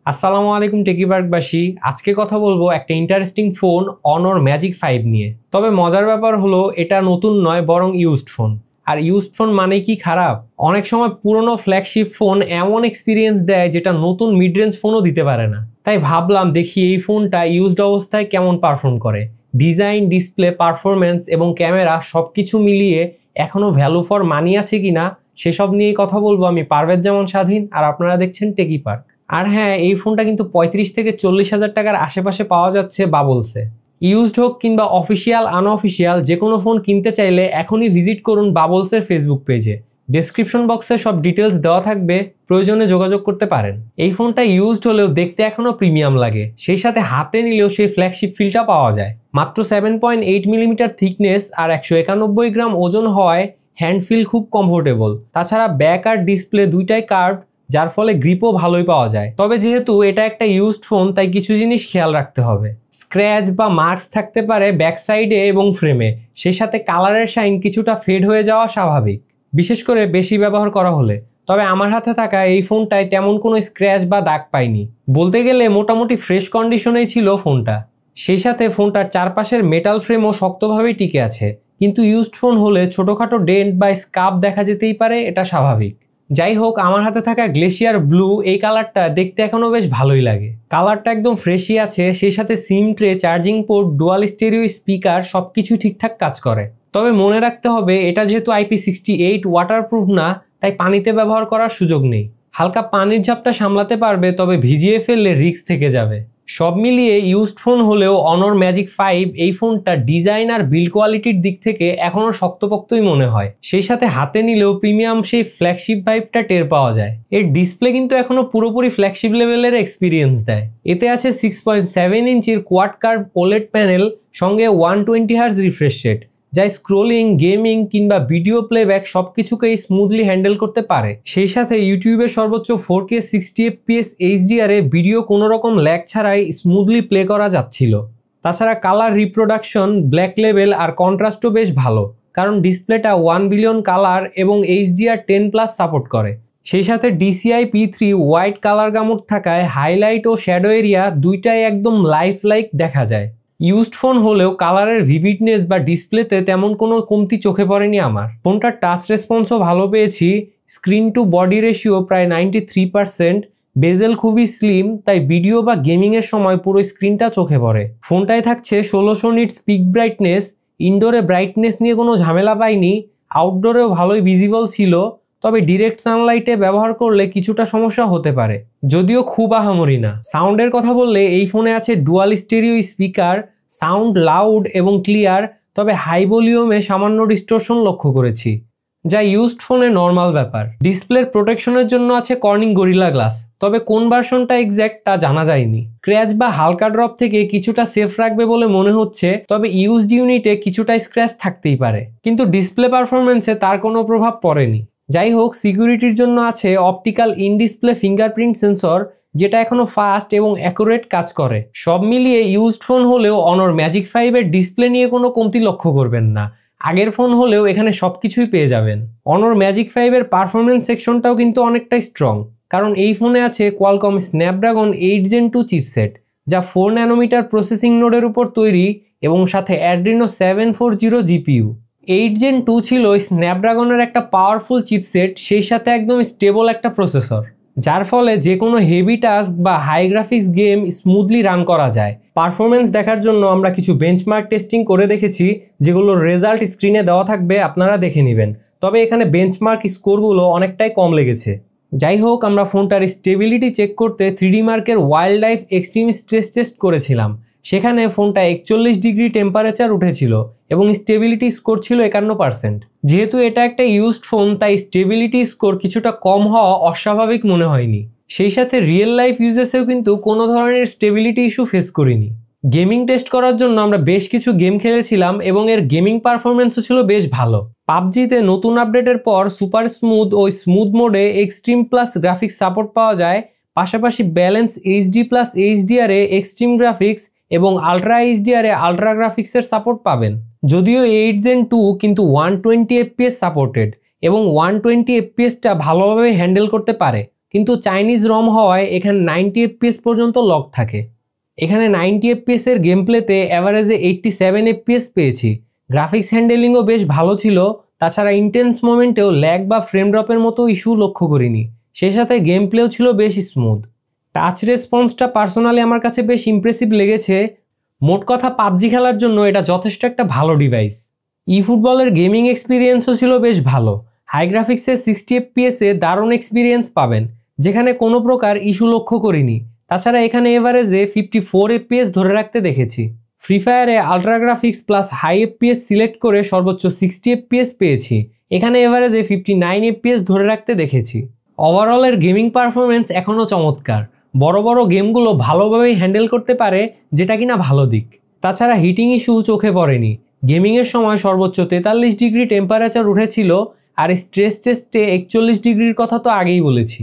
আসসালামু আলাইকুম টেকিবার্গবাসী। আজকে কথা বলবো একটা ইন্টারেস্টিং ফোন অনর ম্যাজিক 5 নিয়ে। তবে মজার ব্যাপার হলো এটা নতুন নয়, বরং used phone. Are used phone মানে কি খারাপ? অনেক সময় পুরনো ফ্ল্যাগশিপ ফোন এমন এক্সপিরিয়েন্স দেয় যেটা নতুন মিড রেঞ্জ ফোনও দিতে পারে না। তাই ভাবলাম দেখি এই ফোনটা ইউজড অবস্থায় কেমন পারফর্ম করে। ডিজাইন, ডিসপ্লে, পারফরমেন্স এবং ক্যামেরা সবকিছু মিলিয়ে এখনো ভ্যালু ফর মানি আছে কিনা সেসব নিয়েই কথা বলবো। আমি পারভেজ জামান স্বাধীন, আর আপনারা দেখছেন টেকি পার্ক। আর হ্যাঁ, এই ফোনটা কিন্তু 35 থেকে 40 হাজার টাকার আশেপাশে পাওয়া যাচ্ছে বাবলসে। ইউজড হোক কিংবা অফিসিয়াল আনঅফিসিয়াল, যে কোনো ফোন কিনতে চাইলে এখনই ভিজিট করুন বাবলসের ফেসবুক পেজে। ডেসক্রিপশন বক্সে সব ডিটেলস দেওয়া থাকবে, প্রয়োজনে যোগাযোগ করতে পারেন। এই ফোনটা ইউজড হলেও দেখতে এখনো প্রিমিয়াম লাগে, সেই সাথে হাতে নিলেও সেই ফ্ল্যাগশিপ ফিলটা পাওয়া যায়। মাত্র 7.8 মিলিমিটার থিকনেস আর 191 গ্রাম ওজন হওয়ায় হ্যান্ড ফিল খুব কমফোর্টেবল। তাছাড়া ব্যাক আর ডিসপ্লে দুইটাই কার্ভ, যার ফলে গ্রিপও ভালোই পাওয়া যায়। তবে যেহেতু এটা একটা ইউজড ফোন, তাই কিছু জিনিস খেয়াল রাখতে হবে। স্ক্র্যাচ বা মার্কস থাকতে পারে ব্যাক সাইডে এবং ফ্রেমে, সেই সাথে কালারের শাইন কিছুটা ফেড হয়ে যাওয়া স্বাভাবিক, বিশেষ করে বেশি ব্যবহার করা হলে। তবে আমার হাতে থাকা এই ফোনটায় তেমন কোনো স্ক্র্যাচ বা দাগ পাইনি, বলতে গেলে মোটামুটি ফ্রেশ কন্ডিশনেই ছিল ফোনটা। সেই সাথে ফোনটার চারপাশের মেটাল ফ্রেমও শক্তভাবেই টিকে আছে, কিন্তু ইউজড ফোন হলে ছোটোখাটো ডেন্ট বা স্কার্প দেখা যেতেই পারে, এটা স্বাভাবিক। যাই হোক, আমার হাতে থাকা গ্লেশিয়ার ব্লু এই কালারটা দেখতে এখনো বেশ ভালোই লাগে। কালারটা একদম ফ্রেশই আছে, সেই সাথে সিম tray, charging port, dual stereo speaker সবকিছু ঠিকঠাক কাজ করে। তবে মনে রাখতে হবে এটা যেহেতু IP68 ওয়াটারপ্রুফ না, তাই পানিতে ব্যবহার করার সুযোগ নেই। হালকা পানির ঝাপটা সামলাতে পারবে, তবে ভিজিয়ে ফেললে রিস্ক থেকে যাবে। সব মিলিয়ে ইউজড ফোন হলেও অনর ম্যাজিক 5 এই ফোনটা ডিজাইন আর বিল্ড কোয়ালিটির দিক থেকে এখনো শক্তপোক্তই মনে হয়। সেই সাথে হাতে নিলেও প্রিমিয়াম সেই ফ্ল্যাগশিপ ভাইবটা টের পাওয়া যায়। এর ডিসপ্লে কিন্তু এখনো পুরোপুরি ফ্ল্যাগশিপ লেভেলের এক্সপিরিয়েন্স দেয়। এতে আছে 6.7 ইঞ্চির কোয়াড কার্ভ ওলেড প্যানেল, সঙ্গে 120 হার্জ রিফ্রেশ রেট, যা স্ক্রোলিং, গেমিং কিংবা ভিডিও প্লেব্যাক সবকিছুকেই স্মুথলি হ্যান্ডেল করতে পারে। সেই সাথে ইউটিউবে সর্বোচ্চ 4K 60 FPS HDR এ ভিডিও কোনো রকম ল্যাগ ছাড়াই স্মুথলি প্লে করা যাচ্ছিল। তাছাড়া কালার রিপ্রোডাকশন, ব্ল্যাক লেভেল আর কন্ট্রাস্টও বেশ ভালো, কারণ ডিসপ্লেটা 1 বিলিয়ন কালার এবং HDR10+ সাপোর্ট করে। সেই সাথে DCI-P3 হোয়াইট কালার গামুট থাকায় হাইলাইট ও শ্যাডো এরিয়া দুইটাই একদম লাইফ লাইক দেখা যায়। ইউজড ফোন হলেও কালারের ভিভিডনেস বা ডিসপ্লেতে তেমন কোনো কমতি চোখে পড়েনি আমার। ফোনটার টাচ রেসপন্সও ভালো পেয়েছি। স্ক্রিন টু বডি রেশিও প্রায় 93%। বেজেল খুবই স্লিম, তাই ভিডিও বা গেমিংয়ের সময় পুরো স্ক্রিনটা চোখে পড়ে। ফোনটায় থাকছে 1600 নিটস পিক ব্রাইটনেস। ইনডোরে ব্রাইটনেস নিয়ে কোনো ঝামেলা পাইনি, আউটডোরেও ভালোই ভিজিবল ছিল। তবে ডিরেক্ট সানলাইটে ব্যবহার করলে কিছুটা সমস্যা হতে পারে, যদিও খুব আহামরি না। সাউন্ডের কথা বললে এই ফোনে আছে dual stereo speaker, sound loud এবং ক্লিয়ার, তবে হাই ভলিউমে সামান্য ডিস্টরশন লক্ষ্য করেছি, যা ইউজড ফোনে নর্মাল ব্যাপার। ডিসপ্লের প্রোটেকশনের জন্য আছে কর্নিং গরিলা গ্লাস, তবে কোন ভার্সনটা এক্স্যাক্ট তা জানা যায়নি। স্ক্র্যাচ বা হালকা ড্রপ থেকে কিছুটা সেফ রাখবে বলে মনে হচ্ছে, তবে ইউজড ইউনিটে কিছুটা স্ক্র্যাচ থাকতেই পারে, কিন্তু ডিসপ্লে পারফরমেন্সে তার কোনো প্রভাব পড়েনি। যাই হোক, সিকিউরিটির জন্য আছে optical in display fingerprint sensor, যেটা এখনো ফাস্ট এবং অ্যাকুরেট কাজ করে। সব মিলিয়ে ইউজড ফোন হলেও অনর ম্যাজিক 5 এর ডিসপ্লে নিয়ে কোনো কমতি লক্ষ্য করবেন না। আগের ফোন হলেও এখানে সবকিছুই পেয়ে যাবেন। অনর ম্যাজিক 5 এর পারফরমেন্স সেকশনটাও কিন্তু অনেকটাই স্ট্রং, কারণ এই ফোনে আছে কোয়ালকম স্ন্যাপড্রাগন 8 Gen 2 চিপসেট, যা 4 ন্যানোমিটার প্রসেসিং নোডের উপর তৈরি এবং সাথে অ্যাড্রিনো 740 GPU। 8 Gen 2 ছিল স্ন্যাপড্রাগনের একটা পাওয়ারফুল চিপসেট, সেই সাথে একদম স্টেবল একটা প্রসেসর, যার ফলে যে কোনো হেভি টাস্ক বা high graphics game smoothly run করা যায়। পারফরমেন্স দেখার জন্য আমরা কিছু বেঞ্চমার্ক টেস্টিং করে দেখেছি, যেগুলোর রেজাল্ট স্ক্রিনে দেওয়া থাকবে, আপনারা দেখে নেবেন। তবে এখানে বেঞ্চমার্ক স্কোরগুলো অনেকটাই কম লেগেছে। যাই হোক, আমরা ফোনটার স্টেবিলিটি চেক করতে 3D মার্কের wild life extreme stress test করেছিলাম। সেখানে ফোনটা 41 ডিগ্রি টেম্পারেচার উঠেছিল এবং স্টেবিলিটি স্কোর ছিল 51%। যেহেতু এটা একটা ইউজড ফোন, তাই স্টেবিলিটি স্কোর কিছুটা কম হওয়া অস্বাভাবিক মনে হয়নি। সেই সাথে রিয়েল লাইফ ইউজেসেও কিন্তু কোনো ধরনের স্টেবিলিটি ইস্যু ফেস করিনি। গেমিং টেস্ট করার জন্য আমরা বেশ কিছু গেম খেলেছিলাম এবং এর গেমিং পারফরমেন্সও ছিল বেশ ভালো। পাবজিতে নতুন আপডেটের পর সুপার স্মুথ ও স্মুথ মোডে এক্সট্রিম প্লাস গ্রাফিক্স সাপোর্ট পাওয়া যায়। পাশাপাশি ব্যালেন্স HD+ HDR এ এক্সট্রিম গ্রাফিক্স এবং আলট্রা HDR এ আলট্রা গ্রাফিক্সের সাপোর্ট পাবেন। যদিও 8 Gen 2 কিন্তু 120 FPS সাপোর্টেড এবং 120 FPSটা ভালোভাবে হ্যান্ডেল করতে পারে, কিন্তু চাইনিজ রম হওয়ায় এখানে 90 FPS পর্যন্ত লক থাকে। এখানে 90 FPS এর গেম প্লেতে অ্যাভারেজে 87 FPS পেয়েছি। গ্রাফিক্স হ্যান্ডেলিংও বেশ ভালো ছিল, তাছাড়া ইন্টেন্স মোমেন্টেও ল্যাগ বা ফ্রেম ড্রপের মতো ইস্যু লক্ষ্য করিনি। সেই সাথে গেম প্লেও ছিল বেশ স্মুথ। টাচ রেসপন্সটা পার্সোনালি আমার কাছে বেশ ইমপ্রেসিভ লেগেছে। মোট কথা পাবজি খেলার জন্য এটা যথেষ্ট একটা ভালো ডিভাইস। ফুটবলের গেমিং এক্সপিরিয়েন্সও ছিল বেশ ভালো। হাই গ্রাফিক্সে 60 FPS এ দারুণ এক্সপিরিয়েন্স পাবেন, যেখানে কোনো প্রকার ইস্যু লক্ষ্য করিনি। তাছাড়া এখানে এভারেজে 54 FPS ধরে রাখতে দেখেছি। ফ্রি ফায়ারে ultra graphics plus high FPS select করে সর্বোচ্চ 60 FPS পেয়েছি। এখানে এভারেজে 59 FPS ধরে রাখতে দেখেছি। ওভারঅলের গেমিং পারফরমেন্স এখনও চমৎকার। বড় বড় গেমগুলো ভালোভাবেই হ্যান্ডেল করতে পারে, যেটা কিনা ভালো দিক। তাছাড়া হিটিং ইস্যু চোখে পড়েনি। গেমিংয়ের সময় সর্বোচ্চ 43 ডিগ্রি টেম্পারেচার উঠেছিল, আর স্ট্রেস টেস্টে 41 ডিগ্রির কথা তো আগেই বলেছি।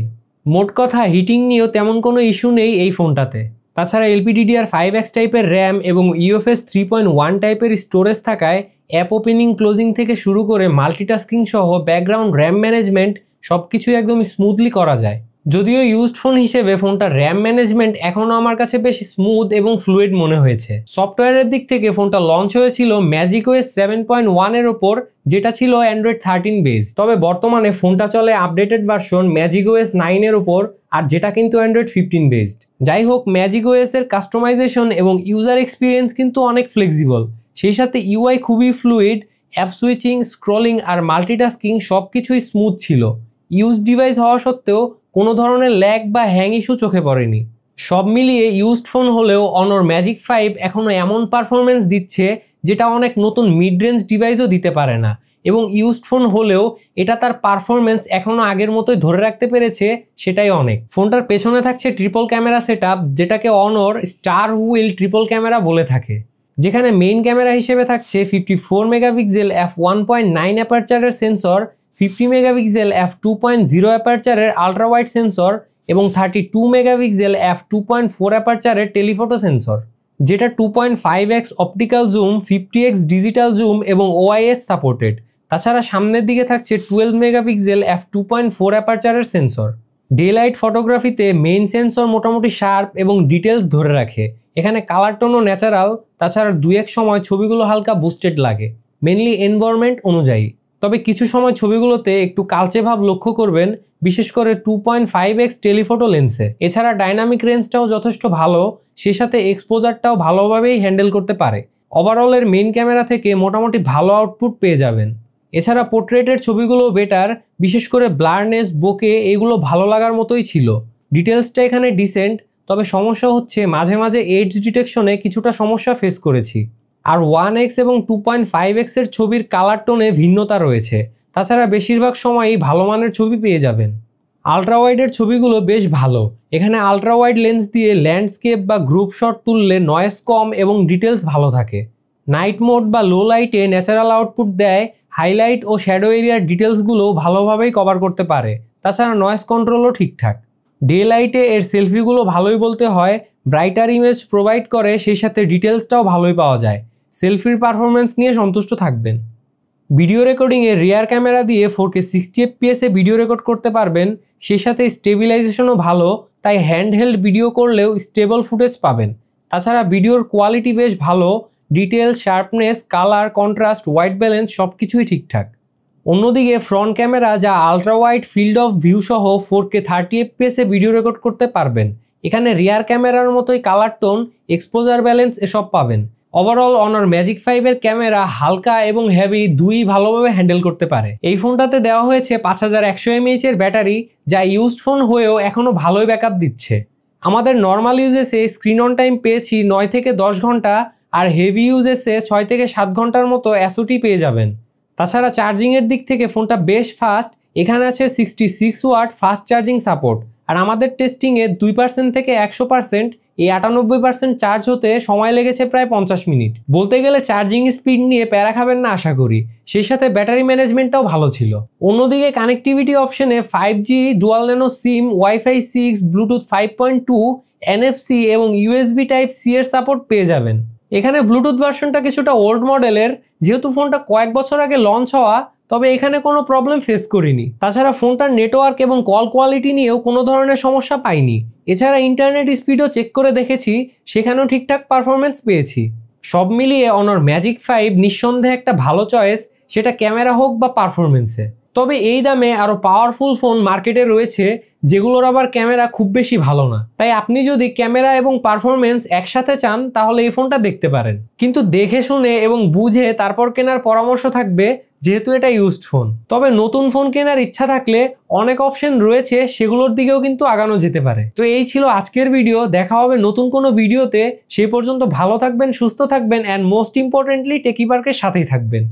মোট কথা হিটিং নিয়েও তেমন কোনো ইস্যু নেই এই ফোনটাতে। তাছাড়া LPDDR5X টাইপের র্যাম এবং UFS 3.1 টাইপের স্টোরেজ থাকায় অ্যাপ ওপেনিং ক্লোজিং থেকে শুরু করে মাল্টিটাস্কিং সহ ব্যাকগ্রাউন্ড র্যাম ম্যানেজমেন্ট সব কিছুই একদম স্মুথলি করা যায়। যদিও ইউজড ফোন হিসেবে ফোনটার র্যাম ম্যানেজমেন্ট এখনও আমার কাছে বেশ স্মুথ এবং ফ্লুইড মনে হয়েছে। সফটওয়্যারের দিক থেকে ফোনটা লঞ্চ হয়েছিল ম্যাজিকওএস 7.1 এর ওপর, যেটা ছিল অ্যান্ড্রয়েড 13 বেস। তবে বর্তমানে ফোনটা চলে আপডেটেড ভার্সন ম্যাজিকওএস 9 এর ওপর, আর যেটা কিন্তু অ্যান্ড্রয়েড 15 বেসড। যাই হোক, ম্যাজিকওএস এর কাস্টমাইজেশন এবং ইউজার এক্সপিরিয়েন্স কিন্তু অনেক ফ্লেক্সিবল। সেই সাথে ইউআই খুবই ফ্লুইড, অ্যাপ সুইচিং, স্ক্রলিং আর মাল্টিটাস্কিং সব কিছুই স্মুথ ছিল। ইউজ ডিভাইস হওয়া সত্ত্বেও কোনো ধরনের ল্যাগ বা হ্যাং ইস্যু চোখে পড়েনি। সব মিলিয়ে ইউজড ফোন হলেও অনর ম্যাজিক 5 এখনও এমন পারফরমেন্স দিচ্ছে যেটা অনেক নতুন মিড রেঞ্জ ডিভাইসও দিতে পারে না, এবং ইউজড ফোন হলেও এটা তার পারফরমেন্স এখনও আগের মতোই ধরে রাখতে পেরেছে, সেটাই অনেক। ফোনটার পেছনে থাকছে ট্রিপল ক্যামেরা সেটআপ, যেটাকে অনর স্টার হুইল ট্রিপল ক্যামেরা বলে থাকে, যেখানে মেইন ক্যামেরা হিসেবে থাকছে 54 মেগাপিক্সেল f1.9 অ্যাপারচারের সেন্সর, 50 মেগাপিক্সেল f2.0 অ্যাপারচারের আলট্রা ওয়াইড সেন্সর এবং 32 মেগাপিক্সেল f2.4 অ্যাপারচারের টেলিফটো সেন্সর, যেটা 2.5x optical zoom, 50x digital zoom এবং OIS সাপোর্টেড। তাছাড়া সামনের দিকে থাকছে 12 মেগাপিক্সেল f2.4 অ্যাপারচারের সেন্সর। ডে লাইট ফটোগ্রাফিতে মেইন সেন্সর মোটামুটি শার্প এবং ডিটেলস ধরে রাখে। এখানে কালার টোনও ন্যাচারাল, তাছাড়া 2-1 সময় ছবিগুলো হালকা বুস্টেড লাগে, মেনলি এনভায়রনমেন্ট অনুযায়ী। তবে কিছু সময় ছবিগুলোতে একটু কালচে ভাব লক্ষ্য করবেন, বিশেষ করে 2.5x টেলিফটো লেন্সে। এছাড়া ডাইনামিক রেঞ্জটাও যথেষ্ট ভালো, সে সাথে এক্সপোজারটাও ভালোভাবেই হ্যান্ডেল করতে পারে। ওভারঅলের মেইন ক্যামেরা থেকে মোটামুটি ভালো আউটপুট পেয়ে যাবেন। এছাড়া পোর্ট্রেটের ছবিগুলোও বেটার, বিশেষ করে ব্লারনেস, বোকে এগুলো ভালো লাগার মতোই ছিল। ডিটেলসটা এখানে ডিসেন্ট, তবে সমস্যা হচ্ছে মাঝে মাঝে এজ ডিটেকশনে কিছুটা সমস্যা ফেস করেছি। আর 1x এবং 2.5x এর ছবির কালার টোনে ভিন্নতা রয়েছে। তাছাড়া বেশিরভাগ সময়ই ভালো মানের ছবি পেয়ে যাবেন। আলট্রা ওয়াইডের ছবিগুলো বেশ ভালো। এখানে আলট্রা ওয়াইড লেন্স দিয়ে ল্যান্ডস্কেপ বা গ্রুপ শট তুললে নয়েজ কম এবং ডিটেলস ভালো থাকে। নাইট মোড বা লো লাইটে ন্যাচারাল আউটপুট দেয়, হাইলাইট ও শ্যাডো এরিয়ার ডিটেলসগুলো ভালোভাবেই কভার করতে পারে। তাছাড়া নয়েজ কন্ট্রোলও ঠিকঠাক। ডে লাইটে এর সেলফিগুলো ভালোই বলতে হয়, ব্রাইটার ইমেজ প্রোভাইড করে, সেই সাথে ডিটেলসটাও ভালোই পাওয়া যায়। সেলফির পারফরমেন্স নিয়ে সন্তুষ্ট থাকবেন। ভিডিও রেকর্ডিংয়ে রিয়ার ক্যামেরা দিয়ে 4K 60 FPS এ ভিডিও রেকর্ড করতে পারবেন, সেই সাথে স্টেবিলাইজেশনও ভালো, তাই হ্যান্ডহেল্ড ভিডিও করলেও স্টেবল ফুটেজ পাবেন। তাছাড়া ভিডিওর কোয়ালিটি বেশ ভালো, detail, sharpness, colour, contrast, white balance সব কিছুই ঠিকঠাক। অন্যদিকে ফ্রন্ট ক্যামেরা যা ultra wide field of view সহ 4K 30 FPS এ ভিডিও রেকর্ড করতে পারবেন। এখানে রিয়ার ক্যামেরার মতোই কালার টোন, এক্সপোজার ব্যালেন্স এসব পাবেন। ওভারঅল অনর ম্যাজিক 5 এর ক্যামেরা হালকা এবং হেভি দুই ভালোভাবে হ্যান্ডেল করতে পারে। এই ফোনটাতে দেওয়া হয়েছে 5100 mAh এর ব্যাটারি, যা ইউজড ফোন হয়েও এখনও ভালোই ব্যাকআপ দিচ্ছে। আমাদের নর্মাল ইউজেসে স্ক্রিন অন টাইম পেয়েছি 9 থেকে 10 ঘন্টা, আর হেভি ইউজেসে 6 থেকে 7 ঘন্টার মতো SOT পেয়ে যাবেন। তাছাড়া চার্জিংয়ের দিক থেকে ফোনটা বেশ ফাস্ট। এখানে আছে 66 ওয়াট ফাস্ট চার্জিং সাপোর্ট, আর আমাদের টেস্টিংয়ে 2% থেকে 100% এই 98% চার্জ হতে সময় লেগেছে প্রায় 50 মিনিট। বলতে গেলে চার্জিং স্পিড নিয়ে প্যারা খাবেন না আশা করি। সেই সাথে ব্যাটারি ম্যানেজমেন্টটাও ভালো ছিল। অন্যদিকে কানেক্টিভিটি অপশনে 5G, ডুয়াল ন্যানো সিম, ওয়াইফাই 6, ব্লুটুথ 5.2, NFC এবং USB Type-C এর সাপোর্ট পেয়ে যাবেন। এখানে ব্লুটুথ ভার্সনটা কিছুটা ওল্ড মডেলের, যেহেতু ফোনটা কয়েক বছর আগে লঞ্চ হওয়া, তবে এখানে কোনো প্রবলেম ফেস করিনি। তাছাড়া ফোনটার নেটওয়ার্ক এবং কল কোয়ালিটি নিয়েও কোনো ধরনের সমস্যা পাইনি। এছাড়া ইন্টারনেট স্পিডও চেক করে দেখেছি, সেখানেও ঠিকঠাক পারফরমেন্স পেয়েছি। সব মিলিয়ে অনর ম্যাজিক 5 নিঃসন্দেহে একটা ভালো চয়েস, সেটা ক্যামেরা হোক বা পারফরমেন্সে। তবে এই দামে আরও পাওয়ারফুল ফোন মার্কেটে রয়েছে, যেগুলোর আবার ক্যামেরা খুব বেশি ভালো না। তাই আপনি যদি ক্যামেরা এবং পারফরমেন্স একসাথে চান তাহলে এই ফোনটা দেখতে পারেন, কিন্তু দেখে শুনে এবং বুঝে তারপর কেনার পরামর্শ থাকবে, যেহেতু এটা ইউজড ফোন। তবে নতুন ফোন কেনার ইচ্ছা থাকলে অনেক অপশন রয়েছে, সেগুলোর দিকেও কিন্তু আগানো যেতে পারে। তো এই ছিল আজকের ভিডিও। দেখা হবে নতুন কোনো ভিডিওতে। সেই পর্যন্ত ভালো থাকবেন, সুস্থ থাকবেন, অ্যান্ড মোস্ট ইম্পর্টেন্টলি টেকিবার্কের সাথেই থাকবেন।